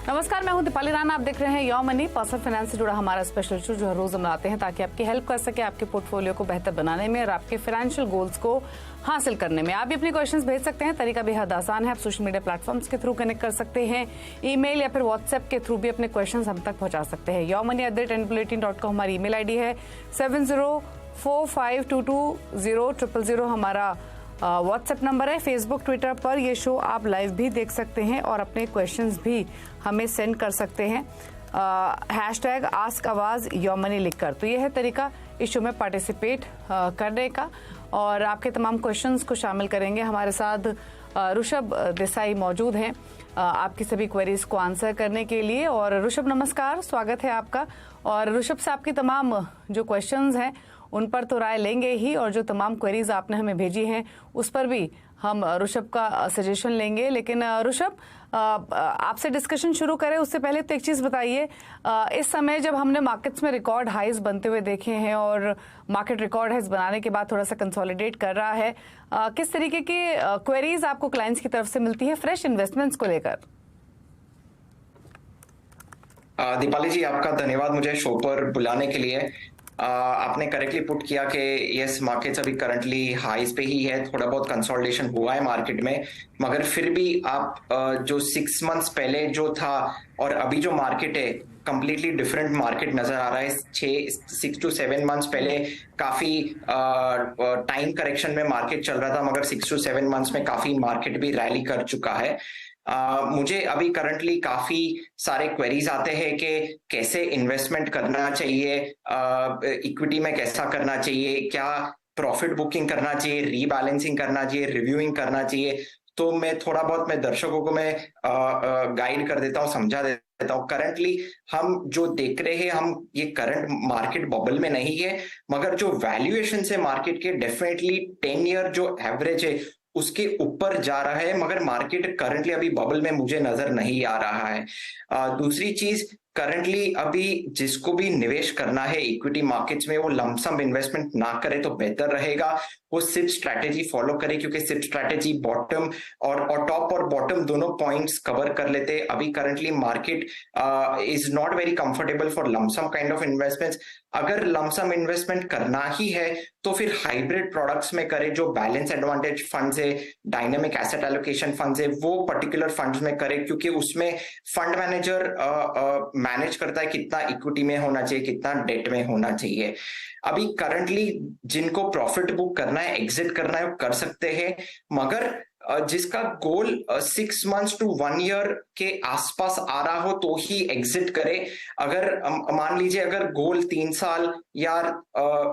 नमस्कार, मैं हूं दीपाली राणा। आप देख रहे हैं योर मनी, पर्सनल फाइनेंस से जुड़ा हमारा स्पेशल शो जो हर रोज हम लाते हैं ताकि आपकी हेल्प कर सके आपके पोर्टफोलियो को बेहतर बनाने में और आपके फाइनेंशियल गोल्स को हासिल करने में। आप भी अपने क्वेश्चंस भेज सकते हैं, तरीका बेहद आसान है। आप सोशल मीडिया प्लेटफॉर्म्स के थ्रू कनेक्ट कर सकते हैं, ईमेल या फिर व्हाट्सएप के थ्रू भी अपने क्वेश्चंस हम तक पहुंचा सकते हैं। yourmoney@nbulletin.com हमारी ईमेल आईडी है। 7045220000 हमारा व्हाट्सएप नंबर है। फेसबुक, ट्विटर पर ये शो आप लाइव भी देख सकते हैं और अपने क्वेश्चंस भी हमें सेंड कर सकते हैं हैशटैग आस्क आवाज योर मनी लिखकर। तो ये है तरीका इस शो में पार्टिसिपेट करने का और आपके तमाम क्वेश्चंस को शामिल करेंगे। हमारे साथ ऋषभ देसाई मौजूद हैं आपकी सभी क्वेरीज को आंसर करने के लिए। और ऋषभ नमस्कार, स्वागत है आपका। और ऋषभ से आपकी तमाम जो क्वेश्चंस हैं उन पर तो राय लेंगे ही, और जो तमाम क्वेरीज आपने हमें भेजी हैं उस पर भी हम ऋषभ का सजेशन लेंगे। लेकिन ऋषभ, आपसे डिस्कशन शुरू करें उससे पहले तो एक चीज बताइए, इस समय जब हमने मार्केट्स में रिकॉर्ड हाईज बनते हुए देखे हैं और मार्केट रिकॉर्ड हाईज बनाने के बाद थोड़ा सा कंसोलिडेट कर रहा है, किस तरीके की क्वेरीज आपको क्लाइंट्स की तरफ से मिलती है फ्रेश इन्वेस्टमेंट्स को लेकर? दीपाली जी, आपका धन्यवाद मुझे शो पर बुलाने के लिए। आपने करेक्टली पुट किया कि यस, मार्केट्स अभी करंटली हाईज पे ही है। थोड़ा बहुत कंसोलिडेशन हुआ है मार्केट में, मगर फिर भी आप जो 6 मंथ्स पहले जो था और अभी जो मार्केट है, कंप्लीटली डिफरेंट मार्केट नजर आ रहा है। 6 to 7 मंथ्स पहले काफी टाइम करेक्शन में मार्केट चल रहा था, मगर 6 to 7 मंथ्स में काफी मार्केट भी रैली कर चुका है। मुझे अभी करंटली काफी सारे क्वेरीज आते हैं कि कैसे इन्वेस्टमेंट करना चाहिए, इक्विटी में कैसा करना चाहिए, क्या प्रॉफिट बुकिंग करना चाहिए, रीबैलेंसिंग करना चाहिए, रिव्यूइंग करना चाहिए। तो मैं थोड़ा बहुत दर्शकों को मैं गाइड कर देता हूँ, समझा देता हूँ। करंटली हम जो देख रहे हैं, हम ये करंट मार्केट बबल में नहीं है, मगर जो वैल्यूएशन है मार्केट के, डेफिनेटली 10 ईयर जो एवरेज है उसके ऊपर जा रहा है, मगर मार्केट करंटली अभी बबल में मुझे नजर नहीं आ रहा है। दूसरी चीज, करंटली अभी जिसको भी निवेश करना है इक्विटी मार्केट्स में, वो लमसम इन्वेस्टमेंट ना करे तो बेहतर रहेगा। वो सिप स्ट्रैटेजी फॉलो करे, क्योंकि सिप स्ट्रैटेजी बॉटम और टॉप और बॉटम दोनों पॉइंट्स कवर कर लेते हैं। अभी currently market is not very comfortable for lump sum kind of investments. अगर लमसम इन्वेस्टमेंट करना ही है तो फिर हाइब्रिड प्रोडक्ट्स में करे, जो बैलेंस एडवांटेज फंड्स है, डायनेमिक एसेट एलोकेशन फंड्स है, वो पर्टिकुलर फंड्स में करे, क्योंकि उसमें फंड मैनेजर मैनेज करता है कितना इक्विटी में होना चाहिए, कितना डेट में होना चाहिए। अभी करंटली जिनको प्रॉफिट बुक करना है, एग्जिट करना है, वो कर सकते हैं, मगर जिसका गोल 6 मंथ्स टू 1 ईयर के आसपास आ रहा हो तो ही एग्जिट करे। अगर मान लीजिए अगर गोल 3 साल या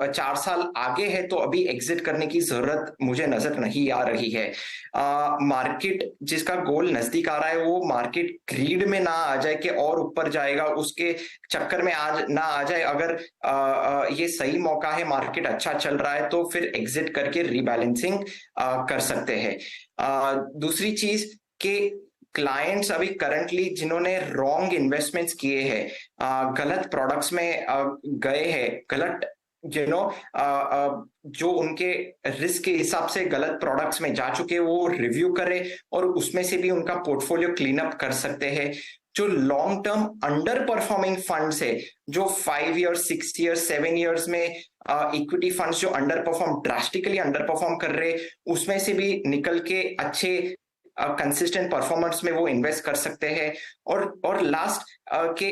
4 साल आगे है तो अभी एग्जिट करने की जरूरत मुझे नजर नहीं आ रही है। मार्केट जिसका गोल नजदीक आ रहा है, वो मार्केट ग्रीड में ना आ जाए कि और ऊपर जाएगा, उसके चक्कर में ना आ जाए। अगर ये सही मौका है, मार्केट अच्छा चल रहा है, तो फिर एग्जिट करके रीबैलेंसिंग कर सकते हैं। दूसरी चीज कि क्लाइंट्स अभी करंटली जिन्होंने रॉन्ग इन्वेस्टमेंट्स किए हैं, गलत प्रोडक्ट्स में गए हैं, गलत जो उनके रिस्क के हिसाब से गलत प्रोडक्ट्स में जा चुके, वो रिव्यू करें और उसमें से भी उनका पोर्टफोलियो क्लीन अप कर सकते हैं। जो long term under performing funds है, जो 5 ईयर्स, 6 ईयर्स, 7 ईयर्स में इक्विटी फंड्स जो under perform, drastically under perform कर रहे, उसमें से भी निकल के अच्छे कंसिस्टेंट परफॉर्मेंस में वो इन्वेस्ट कर सकते हैं। और लास्ट के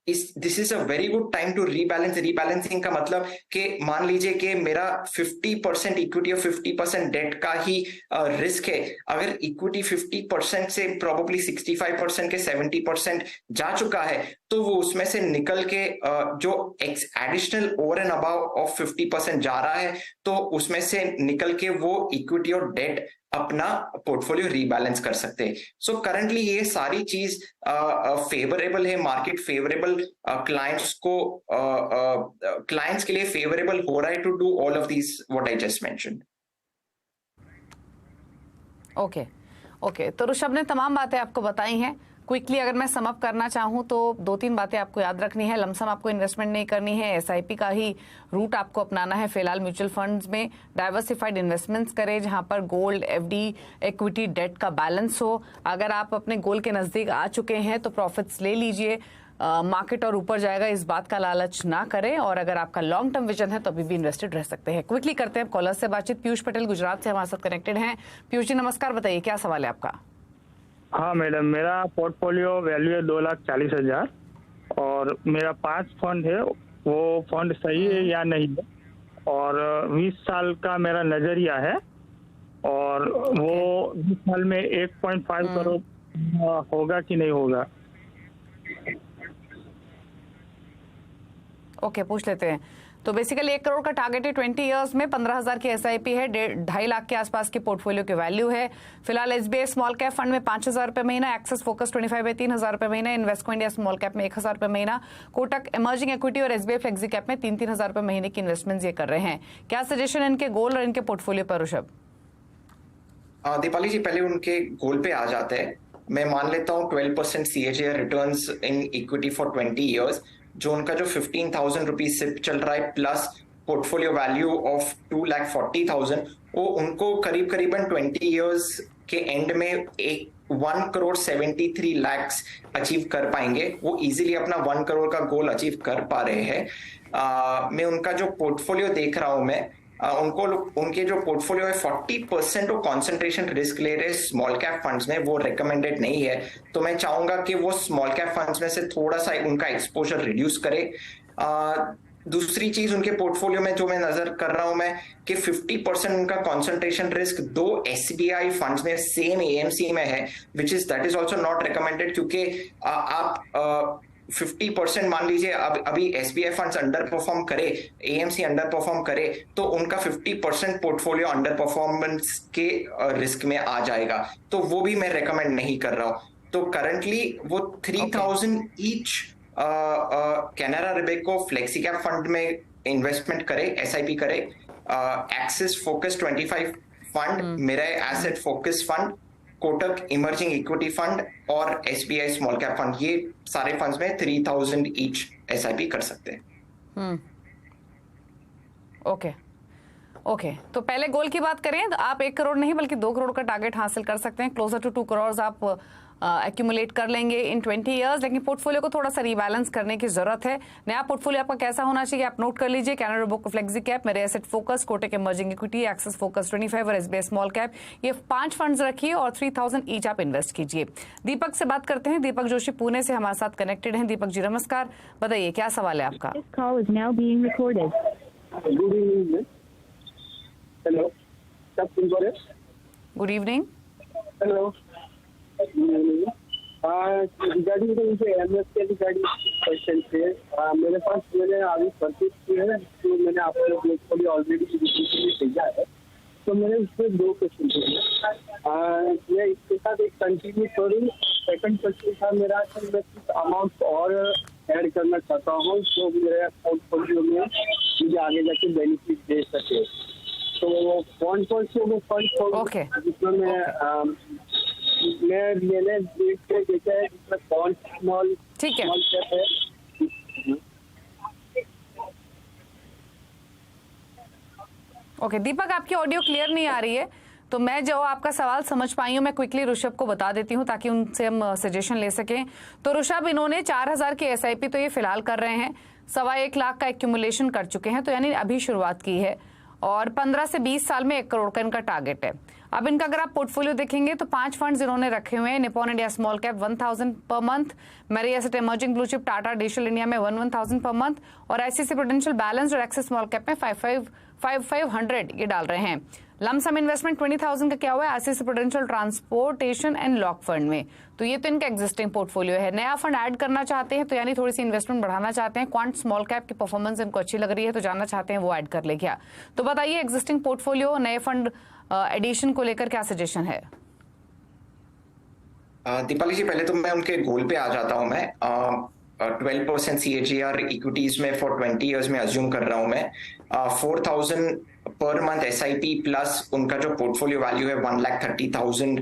this is a very good time to rebalance. Rebalancing का मतलब कि मान लीजिए कि मेरा 50% इक्विटी और 50% डेट का ही रिस्क है। अगर इक्विटी 50% से प्रोबेबली 65% के 70% जा चुका है, तो वो उसमें से निकल के जो additional over and above of 50% जा रहा है, तो उसमें से निकल के वो इक्विटी और डेट अपना पोर्टफोलियो रीबैलेंस कर सकते हैं। सो करंटली ये सारी चीज फेवरेबल है, मार्केट फेवरेबल, क्लाइंट्स के लिए फेवरेबल हो रहा है to do all of these what I just mentioned. Okay, तो ऋषभ ने तमाम बातें आपको बताई हैं। क्विकली अगर मैं समअप करना चाहूँ तो 2-3 बातें आपको याद रखनी है। लमसम आपको इन्वेस्टमेंट नहीं करनी है, एसआईपी का ही रूट आपको अपनाना है। फिलहाल म्यूचुअल फंड्स में डाइवर्सिफाइड इन्वेस्टमेंट्स करें जहां पर गोल्ड, एफडी, इक्विटी, डेट का बैलेंस हो। अगर आप अपने गोल के नजदीक आ चुके हैं तो प्रॉफिट्स ले लीजिए। मार्केट और ऊपर जाएगा इस बात का लालच ना करें, और अगर आपका लॉन्ग टर्म विजन है तो अभी भी इन्वेस्टेड रह सकते हैं। क्विकली करते हैं कॉलर से बातचीत। पीयूष पटेल गुजरात से हमारे साथ कनेक्टेड हैं। पीयूष जी नमस्कार, बताइए क्या सवाल है आपका? हाँ मैडम, मेरा पोर्टफोलियो वैल्यू है 2,40,000 और मेरा 5 फंड है, वो फंड सही है या नहीं है, और 20 साल का मेरा नजरिया है, और वो 20 साल में 1.5 करोड़ होगा कि नहीं होगा। ओके, पूछ लेते हैं। तो बेसिकली 1 करोड़ का टारगेट है 20 इयर्स में, 15,000 की एसआईपी है, 2.5 लाख के आसपास की पोर्टफोलियो की वैल्यू है। फिलहाल एसबीआई स्मॉल कैप फंड में 5,000 रुपए महीना, एक्सेस फोकस 25 है 3,000 रुपए महीना, इन्वेस्टको इंडिया स्मॉल कैप में 1,000 रुपए महीना, कोटक इमर्जिंग इक्विटी और एसबीआई फ्लेक्सी कैप में 3,000 रुपए महीने की इन्वेस्टमेंट ये कर रहे हैं। क्या सजेशन इनके गोल और इनके पोर्टफोलियो पर ऋषभ? दीपाली जी, पहले उनके गोल पे आ जाते हैं। मैं मान लेता हूँ 12% CAGR returns in equity for 20 years, जो उनका जो 15,000 रुपीज सिप चल रहा है प्लस पोर्टफोलियो वैल्यू ऑफ 2,40,000, वो उनको करीब करीबन 20 इयर्स के एंड में 1,73 लाख अचीव कर पाएंगे। वो इजीली अपना 1 करोड़ का गोल अचीव कर पा रहे हैं। मैं उनका जो पोर्टफोलियो देख रहा हूं, मैं उनके जो पोर्टफोलियो है 40% वो कॉन्सेंट्रेशन रिस्क ले रहे स्मॉल कैप फंड्स में, वो रिकमेंडेड नहीं है। तो मैं चाहूंगा कि वो स्मॉल कैप फंड्स में से थोड़ा सा उनका एक्सपोजर रिड्यूस करे। दूसरी चीज उनके पोर्टफोलियो में जो मैं नजर कर रहा हूं मैं कि 50% उनका कॉन्सेंट्रेशन रिस्क 2 SBI फंड्स में सेम AMC में है, which is that is also not recommended, क्योंकि आप 50% मान लीजिए अभी SBI फंड्स अंडर परफॉर्म करे, AMC अंडर परफॉर्म करे, तो उनका 50% पोर्टफोलियो अंडर परफॉर्मेंस के रिस्क में आ जाएगा। तो वो भी मैं रेकमेंड नहीं कर रहा हूं। तो करंटली वो 3,000 each Canara Robeco flexi cap fund में इन्वेस्टमेंट करे, SIP करे। Axis focus 25 fund, Mirae asset focus fund, Kotak emerging equity fund और SBI स्मॉल कैप फंड, ये सारे फंड्स में 3,000 ईच SIP कर सकते हैं। ओके, तो पहले गोल की बात करें तो आप 1 करोड़ नहीं बल्कि 2 करोड़ का टारगेट हासिल कर सकते हैं। क्लोजर टू 2 करोड़ आप एक्यूमुलेट कर लेंगे इन 20 इयर्स। लेकिन पोर्टफोलियो को थोड़ा सा रीबैलेंस करने की जरूरत है। नया पोर्टफोलियो आपका कैसा होना चाहिए आप नोट कर लीजिए। Canara Robeco flexi cap, Mirae asset focus, Kotak emerging equity, Axis focus 25 और SBI स्मॉल कैप, ये 5 फंड्स रखिए और 3,000 ईच आप इन्वेस्ट कीजिए। दीपक से बात करते हैं। दीपक जोशी पुणे से हमारे साथ कनेक्टेड हैं। दीपक जी नमस्कार, बताइए क्या सवाल है आपका? हेलो, सब सुन पा रहे? Good evening. Hello, regarding MS के रिगार्डिंग क्वेश्चन थे। मेरे पास मैंने अभी परचेज की है, तो मैंने आपको पोर्टफोलियो ऑलरेडी भेजा है। तो मेरे उसमें 2 क्वेश्चन थे, मैं इसके साथ एक कंटिन्यू करूँ। सेकंड क्वेश्चन था मेरा कि मैं कुछ अमाउंट और ऐड करना चाहता हूँ जो मेरे पोर्टफोलियो में मुझे आगे जाके बेनिफिट दे सके। तो कौन कौन से वो फंड जिसमें मैंने देखा है जिसमें कौन स्मॉल कैप है। ओके दीपक, आपकी ऑडियो क्लियर नहीं आ रही है, तो मैं जो आपका सवाल समझ पाई हूँ मैं क्विकली ऋषभ को बता देती हूँ ताकि उनसे हम सजेशन ले सकें। तो ऋषभ, इन्होंने 4,000 की SIP तो ये फिलहाल कर रहे हैं, 1.25 लाख का एक्यूमुलेशन कर चुके हैं, तो यानी अभी शुरुआत की है, और 15 से 20 साल में 1 करोड़ का इनका टारगेट है। अब इनका अगर आप पोर्टफोलियो देखेंगे तो 5 फंड्स इन्होंने रखे हुए हैं। Nippon India small cap 1,000 per month, मेरी asset emerging blue chip Tata digital India में 1,000 पर मंथ, और ICICI प्रूडेंशियल बैलेंस और एक्सिस स्मॉल कैप में 5,500 ये डाल रहे हैं। लमसम इन्वेस्टमेंट 20,000 का क्या हुआ है ICICI prudential transportation and lock fund में। तो ये तो इनका एग्जिस्टिंग पोर्टफोलियो है। नया फंड ऐड करना चाहते हैं तो यानी थोड़ी सी इन्वेस्टमेंट बढ़ाना चाहते हैं, क्वांट स्मॉल कैप की परफॉर्मेंस इनको अच्छी लग रही है तो जानना चाहते हैं वो ऐड कर ले क्या। तो बताइए एग्जिस्टिंग पोर्टफोलियो नए फंड एडिशन को लेकर क्या सजेशन है? दीपाली जी, पहले तो मैं उनके गोल पे आ जाता हूं। मैं 12% CAGR इक्विटीज में फॉर 20 इयर्स में अज्यूम कर रहा हूं मैं। 4,000 पर मंथ SIP प्लस उनका जो पोर्टफोलियो वैल्यू है 1,30,000,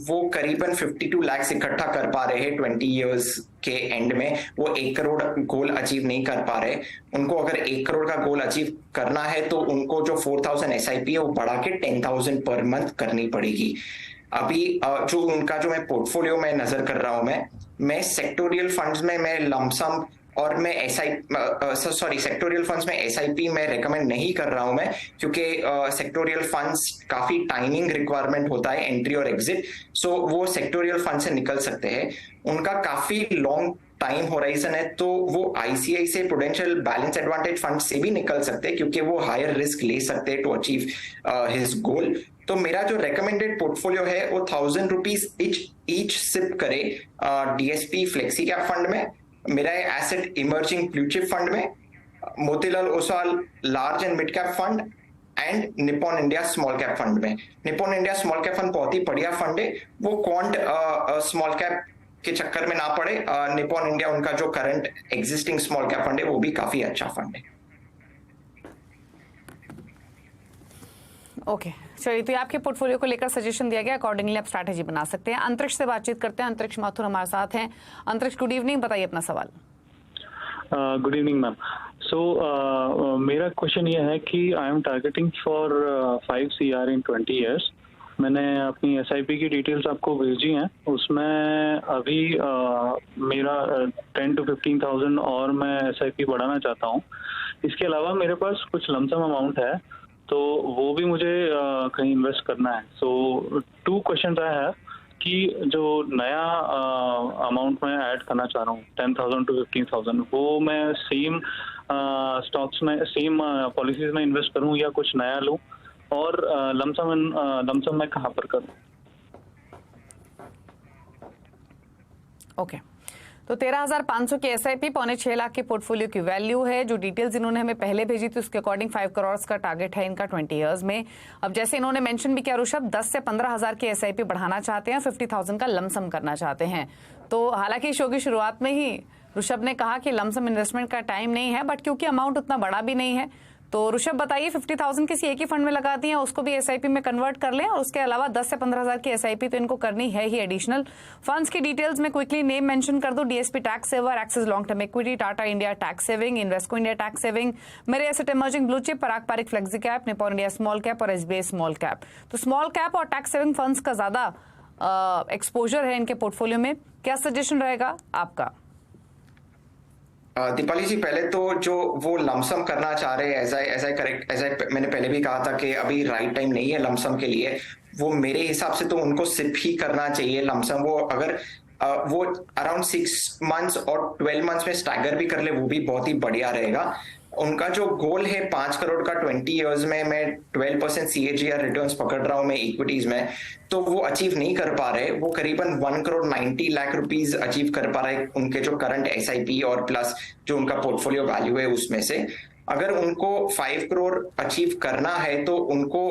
वो करीबन 52 लाख इकट्ठा कर पा रहे हैं 20 इयर्स के एंड में। वो 1 करोड़ गोल अचीव नहीं कर पा रहे। उनको अगर 1 करोड़ का गोल अचीव करना है तो उनको जो 4,000 SIP है वो बढ़ा के 10,000 पर मंथ करनी पड़ेगी। अभी जो उनका जो मैं पोर्टफोलियो में नजर कर रहा हूं मैं सेक्टोरियल फंड्स में मैं लमसम और मैं सेक्टोरियल फंड्स में SIP मैं रेकमेंड नहीं कर रहा हूं मैं, क्योंकि सेक्टोरियल फंड्स काफी टाइमिंग रिक्वायरमेंट होता है एंट्री और एग्जिट, सो वो सेक्टोरियल फंड से निकल सकते हैं। उनका काफी लॉन्ग टाइम होराइजन है, तो वो ICICI prudential balance advantage fund से भी निकल सकते हैं, क्योंकि वो हायर रिस्क ले सकते हैं टू अचीव हिज गोल। तो मेरा जो रेकमेंडेड पोर्टफोलियो है वो 1,000 रुपीज ईच सिप करे DSP फ्लेक्सी कैप फंड में, Mirae asset emerging blue chip fund में, Motilal Oswal large and mid cap fund and Nippon India small cap fund में। Nippon India small cap fund बहुत ही बढ़िया fund है, वो क्वांट स्मॉल कैप के चक्कर में ना पड़े। निप्पॉन इंडिया उनका जो current existing small cap fund है वो भी काफी अच्छा फंड है। ओके चलिए, तो ये आपके पोर्टफोलियो को लेकर सजेशन दिया गया, अकॉर्डिंगली आप स्ट्रैटेजी बना सकते हैं। अंतरिक्ष से बातचीत करते हैं। अंतरिक्ष माथुर हमारे साथ हैं। अंतरिक्ष, गुड इवनिंग, बताइए अपना सवाल। Good evening ma'am. सो मेरा क्वेश्चन ये है कि I am targeting for 5 CR in 20 years. मैंने अपनी SIP की डिटेल्स आपको भेजी हैं, उसमें अभी मेरा 10 to 15,000 और मैं SIP बढ़ाना चाहता हूँ। इसके अलावा मेरे पास कुछ लमसम अमाउंट है, तो वो भी मुझे कहीं इन्वेस्ट करना है। सो 2 क्वेश्चन है कि जो नया अमाउंट मैं ऐड करना चाह रहा हूँ 10,000 to 15,000, वो मैं सेम स्टॉक्स में सेम पॉलिसीज में इन्वेस्ट करूँ या कुछ नया लूँ, और लमसम मैं कहाँ पर करूँ? ओके तो 13,500 की SIP, 6.25 लाख के पोर्टफोलियो की वैल्यू है। जो डिटेल्स इन्होंने हमें पहले भेजी थी उसके अकॉर्डिंग 5 करोड़ का टारगेट है इनका 20 इयर्स में। अब जैसे इन्होंने मेंशन भी किया ऋषभ, 10 से 15,000 की SIP बढ़ाना चाहते हैं, 50,000 का लमसम करना चाहते हैं। तो हालांकि शो की शुरुआत में ही ऋषभ ने कहा कि लमसम इन्वेस्टमेंट का टाइम नहीं है, बट क्योंकि अमाउंट उतना बड़ा भी नहीं है, तो ऋषभ बताइए 50,000 किसी एक ही फंड में लगा दिए, उसको भी SIP में कन्वर्ट कर लें, और उसके अलावा 10 से 15,000 की SIP तो इनको करनी है ही एडिशनल। फंड्स की डिटेल्स में क्विकली नेम मेंशन कर दो। DSP tax saver, Axis long term equity, Tata India tax saving, Invesco India tax saving, Mirae asset emerging blue chip, Parag Parikh flexi cap, Nippon India small cap और SBI small cap. तो small cap और tax saving funds का ज्यादा exposure है इनके portfolio में। क्या suggestion रहेगा आपका? दीपाली जी, पहले तो जो वो लमसम करना चाह रहे हैं, मैंने पहले भी कहा था कि अभी राइट टाइम नहीं है लमसम के लिए। वो मेरे हिसाब से तो उनको सिप ही करना चाहिए लमसम। वो अगर वो अराउंड 6 मंथ्स और 12 मंथ्स में स्टैगर भी कर ले वो भी बहुत ही बढ़िया रहेगा। उनका जो गोल है 5 करोड़ का 20 इयर्स में, मैं 12% CAGR रिटर्न्स पकड़ रहा हूं मैं इक्विटीज में, तो वो अचीव नहीं कर पा रहे। वो करीबन 1 करोड़ 90 लाख रुपीस अचीव कर पा रहे उनके जो करंट SIP और प्लस जो उनका पोर्टफोलियो वैल्यू है उसमें से। अगर उनको 5 करोड़ अचीव करना है तो उनको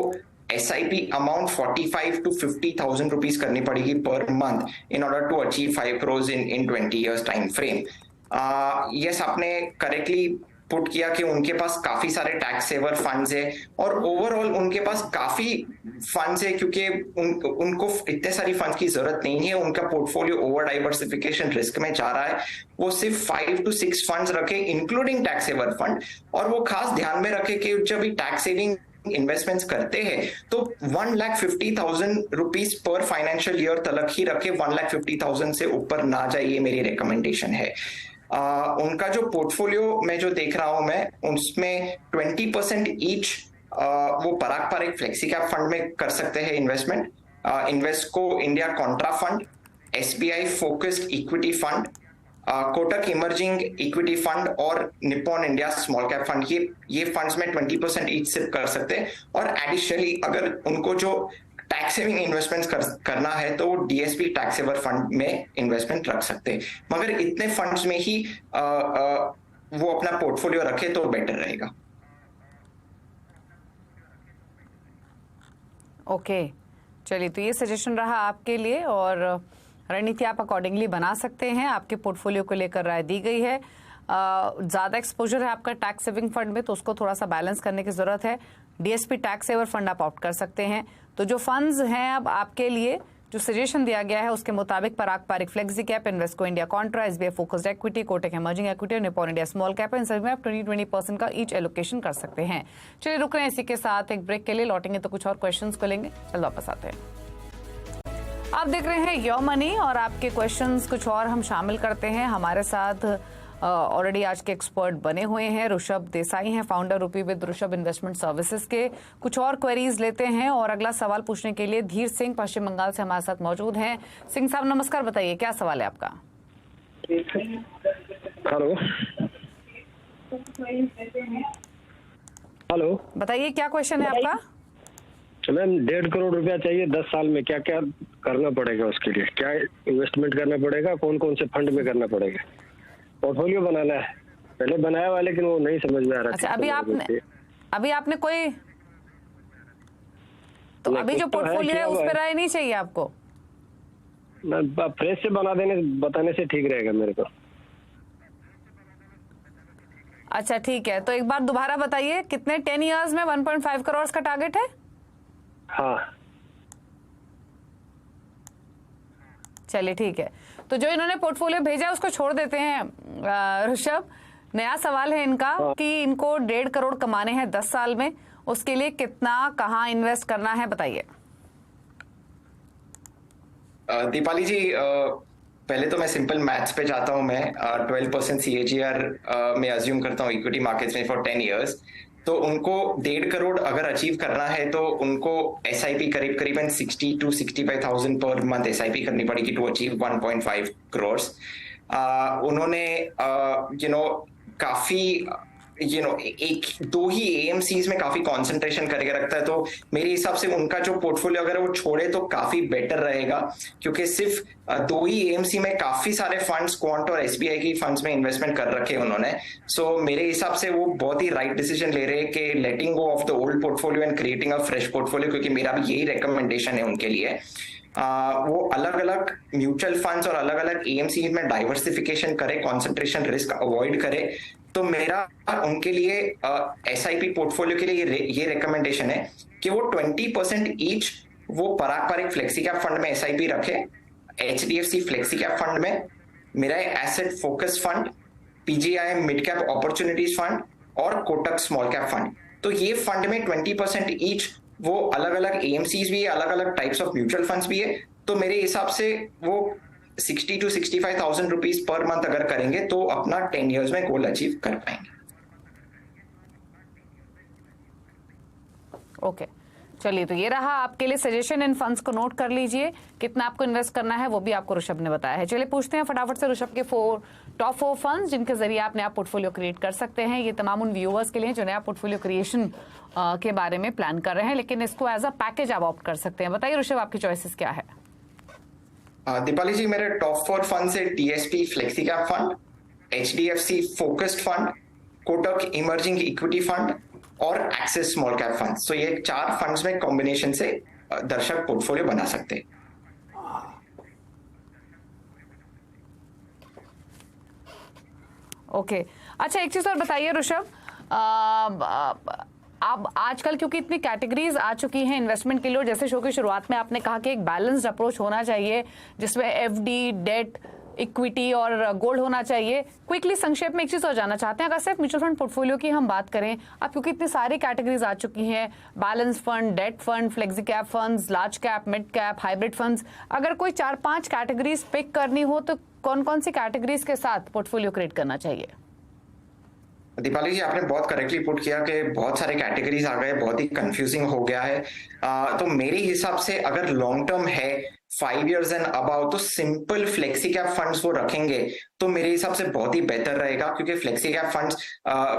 SIP अमाउंट 45 to 50,000 रुपीज करनी पड़ेगी per month in order to achieve 5 crore in 20 years time frame. Yes, आपने करेक्टली पुट किया कि उनके पास काफी सारे टैक्स सेवर फंड्स है, और ओवरऑल उनके पास काफी फंड्स है, क्योंकि उनको इतने सारी फंड्स की जरूरत नहीं है। उनका पोर्टफोलियो ओवर डाइवर्सिफिकेशन रिस्क में जा रहा है। वो सिर्फ 5 to 6 फंड्स रखे इंक्लूडिंग टैक्स सेवर फंड, और वो खास ध्यान में रखे कि जब भी टैक्स सेविंग इन्वेस्टमेंट्स करते हैं तो 1,50,000 रुपीज पर फाइनेंशियल ईयर तक ही रखे, 1,50,000 से ऊपर ना जाइए, मेरी रिकमेंडेशन है। उनका जो पोर्टफोलियो में जो देख रहा हूं मैं, उसमें 20% ईच वो Parag Parikh flexi cap fund में कर सकते हैं investment, Invesco India contra fund, SBI focused equity fund, Kotak emerging equity fund और Nippon India small cap fund. ये फंड्स में 20% ईच सिप कर सकते हैं। और एडिशनली अगर उनको जो टैक्स सेविंग इन्वेस्टमेंट्स करना है तो DSP टैक्स सेवर फंड में इन्वेस्टमेंट रख सकते हैं, मगर इतने फंड्स में ही वो अपना पोर्टफोलियो रखे तो बेटर रहेगा। ओके चलिए, तो ये सजेशन रहा आपके लिए। और रणनीति आप अकॉर्डिंगली बना सकते हैं। आपके पोर्टफोलियो को लेकर राय दी गई है। ज़्यादा एक्सपोजर है आपका टैक्स सेविंग फंड में, तो उसको थोड़ा सा बैलेंस करने की ज़रूरत है। डीएसपी टैक्स सेवर फंड आप ऑप्ट कर सकते हैं। तो जो फंड्स हैं अब आपके लिए, जो सजेशन दिया गया है उसके मुताबिक Parag Parikh flexi cap, Invesco India contra, SBI focused equity, Kotak emerging equity और निपॉन इंडिया स्मॉल कैप, इन सभी में आप 20% का ईच एलोकेशन कर सकते हैं। चलिए रुक रहे हैं इसी के साथ एक ब्रेक के लिए, लौटेंगे तो कुछ और क्वेश्चंस को लेंगे। चल वापस आते हैं। आप देख रहे हैं योर मनी और आपके क्वेश्चंस कुछ और हम शामिल करते हैं। हमारे साथ ऑलरेडी आज के एक्सपर्ट बने हुए हैं। ऋषभ देसाई हैं, फाउंडर रूपी विद ऋषभ इन्वेस्टमेंट सर्विसेज के। कुछ और क्वेरीज लेते हैं और अगला सवाल पूछने के लिए धीर सिंह पश्चिम बंगाल से हमारे साथ मौजूद हैं। सिंह साहब नमस्कार, बताइए क्या सवाल है आपका? हेलो हेलो, बताइए क्या क्वेश्चन है आपका? मैम 1.5 करोड़ रुपया चाहिए 10 साल में, क्या क्या करना पड़ेगा उसके लिए? क्या इन्वेस्टमेंट करना पड़ेगा? कौन कौन से फंड में करना पड़ेगा? पोर्टफोलियो बनाना है, पहले बनाया हुआ लेकिन वो नहीं समझ में आ रहा। अच्छा, अभी आपने कोई, तो अभी जो पोर्टफोलियो है उस पर राय नहीं चाहिए आपको? फ्रेश से बताने से ठीक रहेगा मेरे को। अच्छा ठीक है, तो एक बार दोबारा बताइए, कितने 10 इयर्स में 1.5 करोड़ का टारगेट है? हाँ चलिए ठीक है, तो जो इन्होंने पोर्टफोलियो भेजा उसको छोड़ देते हैं। ऋषभ, नया सवाल है इनका कि इनको 1.5 करोड़ कमाने हैं 10 साल में, उसके लिए कितना कहाँ इन्वेस्ट करना है बताइए। दीपाली जी, पहले तो मैं सिंपल मैथ्स पे जाता हूं। मैं 12% CAGR में अज्यूम करता हूं इक्विटी मार्केट्स में फॉर 10 इयर्स। तो उनको 1.5 करोड़ अगर अचीव करना है तो उनको SIP करीबन 60 to 65,000 पर मंथ SIP करनी पड़ेगी टू अचीव 1.5 करोड़। उन्होंने काफी एक दो ही AMCs में काफी कंसंट्रेशन करके रखता है। तो मेरे हिसाब से उनका जो पोर्टफोलियो अगर वो छोड़े तो काफी बेटर रहेगा, क्योंकि सिर्फ 2 ही AMC में काफी सारे फंड्स क्वांट और SBI की फंड्स में इन्वेस्टमेंट कर रखे उन्होंने। सो मेरे हिसाब से वो बहुत ही राइट डिसीजन ले रहे हैं कि letting go of the old portfolio and creating a fresh portfolio, क्योंकि मेरा भी यही रिकमेंडेशन है उनके लिए। वो अलग अलग म्यूचुअल फंड्स और अलग अलग AMC में डाइवर्सिफिकेशन करे, कॉन्सेंट्रेशन रिस्क अवॉइड करे। तो मेरा उनके लिए SIP पोर्टफोलियो के लिए ये रिकमेंडेशन है कि वो 20% ईच वो Parag Parikh flexi cap fund में SIP रखे, HDFC फ्लेक्सी कैप फंड में, Mirae asset focus fund, PGI mid cap opportunities fund और कोटक स्मॉल कैप फंड। तो ये फंड में 20% ईच वो अलग अलग AMCs भी है, अलग अलग टाइप्स ऑफ म्यूचुअल फंड्स भी है। तो मेरे हिसाब से वो 60 to 65,000 रुपीज पर मंथ अगर करेंगे तो अपना 10 इयर्स में गोल अचीव कर पाएंगे। ओके चलिए, तो ये रहा आपके लिए सजेशन। इन फंड्स को नोट कर लीजिए, कितना आपको इन्वेस्ट करना है वो भी आपको ऋषभ ने बताया है। चलिए पूछते हैं फटाफट से ऋषभ के टॉप 4 फंड्स जिनके जरिए आप नया पोर्टफोलियो क्रिएट कर सकते हैं। ये तमाम उन व्यूअर्स के लिए जो नया पोर्टफोलियो क्रिएशन के बारे में प्लान कर रहे हैं, लेकिन इसको एज अ पैकेज आप ऑप्ट कर सकते हैं। बताइए ऋषभ, आपकी चॉइसेस क्या है? दीपाली जी, मेरे टॉप 4 फंड है TSP flexi cap fund, HDFC focused fund, Kotak emerging equity fund और एक्सिस स्मॉल कैप फंड। तो ये 4 फंड्स में कॉम्बिनेशन से दर्शक पोर्टफोलियो बना सकते हैं। ओके अच्छा, एक चीज और बताइए ऋषभ, अब आजकल क्योंकि इतनी कैटेगरीज आ चुकी हैं इन्वेस्टमेंट के लिए, जैसे शो की शुरुआत में आपने कहा कि एक बैलेंस्ड अप्रोच होना चाहिए जिसमें FD, डेट, इक्विटी और गोल्ड होना चाहिए। क्विकली संक्षेप में एक चीज और जानना चाहते हैं, अगर सिर्फ म्यूचुअल फंड पोर्टफोलियो की हम बात करें, अब क्योंकि इतनी सारी कैटेगरीज आ चुकी हैं, balance fund, debt fund, flexi cap funds, large cap, mid cap, hybrid funds, अगर कोई 4-5 कैटेगरीज पिक करनी हो तो कौन कौन सी कैटेगरीज के साथ पोर्टफोलियो क्रिएट करना चाहिए? दीपाली जी, आपने बहुत करेक्टली पुट किया कि बहुत सारे कैटेगरीज आ गए, बहुत ही कंफ्यूजिंग हो गया है। तो मेरे हिसाब से अगर लॉन्ग टर्म है 5 इयर्स एंड अबाउट, तो सिंपल फ्लेक्सी कैप फंड्स वो रखेंगे तो मेरे हिसाब से बहुत ही बेहतर रहेगा, क्योंकि flexi cap funds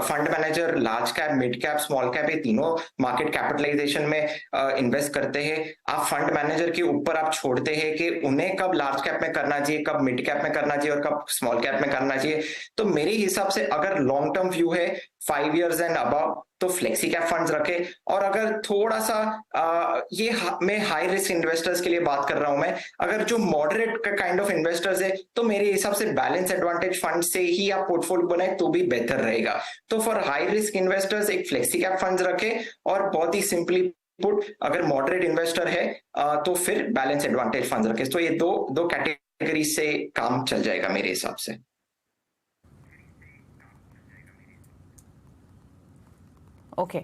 fund manager large cap, mid cap, small cap ये तीनों मार्केट कैपिटलाइजेशन में इन्वेस्ट करते हैं। आप फंड मैनेजर के ऊपर आप छोड़ते हैं कि उन्हें कब लार्ज कैप में करना चाहिए, कब मिड कैप में करना चाहिए और कब स्मॉल कैप में करना चाहिए। तो मेरे हिसाब से अगर लॉन्ग टर्म व्यू है 5 इयर्स एंड अबाउ, तो फ्लेक्सी कैप फंड्स रखे। और अगर थोड़ा सा मैं हाई रिस्क इन्वेस्टर्स के लिए बात कर रहा हूं, मैं अगर जो मॉडरेट काइंड ऑफ इन्वेस्टर्स है तो मेरे हिसाब से बैलेंस एडवांटेज फंड से ही आप पोर्टफोलियो बनाए तो भी बेहतर रहेगा। तो फॉर हाई रिस्क इन्वेस्टर्स एक फ्लेक्सी कैप फंड्स रखे, और बहुत ही सिंपली पुट अगर मॉडरेट इन्वेस्टर है तो फिर बैलेंस एडवांटेज फंड्स रखे। तो ये दो कैटेगरी से काम चल जाएगा मेरे हिसाब से। ओके,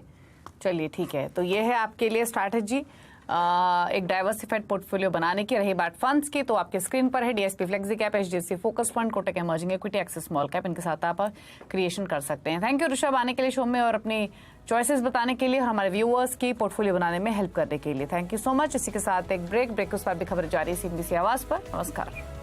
चलिए ठीक है। तो ये है आपके लिए स्ट्रैटेजी एक डाइवर्सिफाइड पोर्टफोलियो बनाने की। रही बात फंड्स की, तो आपके स्क्रीन पर है DSP flexi cap, HDFC focus fund, Kotak emerging equity, axis small cap, इनके साथ आप क्रिएशन कर सकते हैं। थैंक यू ऋषभ आने के लिए शो में और अपनी चॉइसेस बताने के लिए और हमारे व्यूअर्स की पोर्टफोलियो बनाने में हेल्प करने के लिए। Thank you so much. इसी के साथ एक ब्रेक के बाद भी खबर जारी CNBC आवाज पर। नमस्कार।